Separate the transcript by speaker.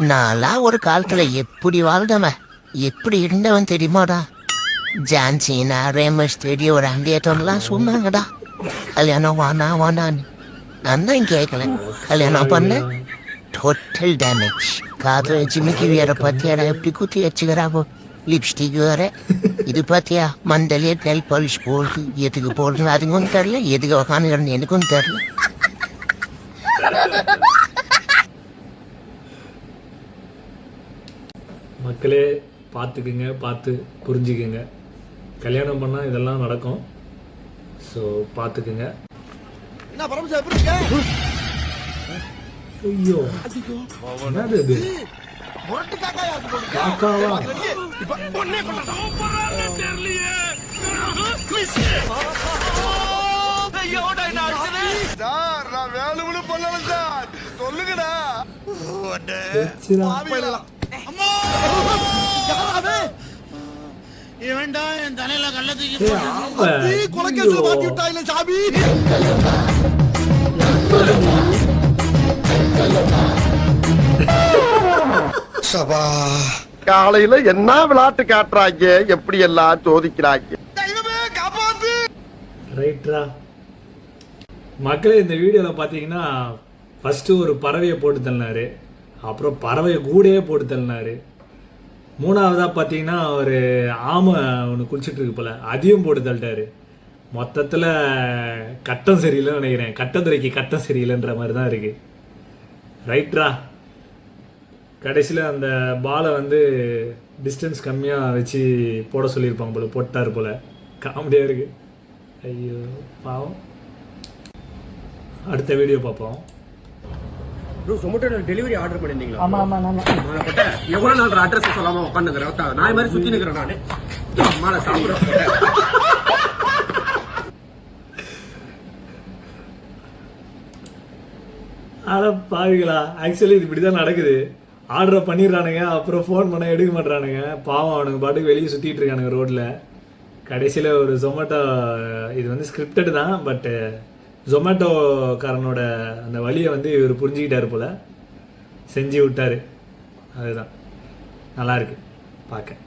Speaker 1: நான்லாம் ஒரு காலத்துல எப்படி வாழ்ந்தவன், எப்படி இருந்தவன் தெரியுமாடா? ஜான்சினா ரேமஸ் தேடி ஒரு அங்கேட்டம்லாம் சொன்னாங்கடா. கல்யாணம் வானா வானான்னு நான் தான் கேட்கல. கல்யாணம் பண்ண டோட்டல் டேமேஜ். காதல ஜிமிக்கி வேற பத்தியாடா எப்படி குத்தி வச்சுக்கிறாப்போ. லிப்ஸ்டிக் வேற. இது பாத்தியா மண்டலே நெல் பாலிஷ் போடுது. எதுக்கு போடுறது அதுக்கும் தெரியல, எதுக்கு உக்காந்து எனக்கும் தெரியல.
Speaker 2: மக்களே பார்த்துக்குங்க, பார்த்து புரிஞ்சுக்குங்க. கல்யாணம் பண்ணால் இதெல்லாம் நடக்கும். ஸோ பார்த்துக்குங்க. ஐயோ என்னது இது? காக்காவா?
Speaker 3: இவன்டா என் தலையில கள்ள தூக்கி சாமி.
Speaker 4: காலையில என்ன விளையாட்டு காட்டுறாங்க, எப்படி எல்லாம் சோதிக்கிறாங்க.
Speaker 2: ரைட்ரா மக்களே, இந்த வீடியோவில் பார்த்தீங்கன்னா ஃபஸ்ட்டு ஒரு பறவையை போட்டு தள்ளினாரு, அப்புறம் பறவையை கூடையே போட்டு தள்ளினாரு. மூணாவதாக பார்த்தீங்கன்னா ஒரு ஆமை ஒன்று குளிச்சுட்டு இருக்கு போல், அதையும் போட்டு தள்ளிட்டாரு. மொத்தத்தில் கட்டம் சரியில்லைன்னு நினைக்கிறேன். கட்டத்துறைக்கு கட்டம் சரியில்லைன்ற மாதிரி தான் இருக்குது. ரைட்ரா கடைசியில் அந்த பாலை வந்து டிஸ்டன்ஸ் கம்மியாக வச்சு போட சொல்லியிருப்பாங்க போல், போட்டார் போல். காமெடியாக இருக்குது. ஐயோ பாவம். அடுத்த வீடியோ பார்ப்போம்.
Speaker 5: ப்ரோ சொமேட்டோல டெலிவரி ஆர்டர் பண்ணிருந்தீங்களா?
Speaker 3: ஆமா ஆமா ஆமா.
Speaker 5: நான் போட்ட எவ்வளவு நாள் அட்ரஸ் சொல்லாம உட்காந்துக்கிறேன். நான் மாதிரி சுத்தி நிக்கிறேன் நானு. அம்மால சாப்பிடுறேன்.
Speaker 2: ஆனால் பாவிகளா, ஆக்சுவலி இது இப்படி தான் நடக்குது. ஆர்டரை பண்ணிடுறானுங்க, அப்புறம் ஃபோன் பண்ண எடுக்க மாட்டுறானுங்க. பாவம் அவனுக்கு பாட்டுக்கு வெளியே சுற்றிட்டு இருக்கானுங்க ரோட்டில். கடைசியில் ஒரு ஜொமேட்டோ, இது வந்து ஸ்கிரிப்டடு தான், பட்டு ஜொமேட்டோக்காரனோட அந்த வழியை வந்து இவர் புரிஞ்சுக்கிட்டார் போல், செஞ்சு விட்டார். அதுதான் நல்லா இருக்கு பார்க்க.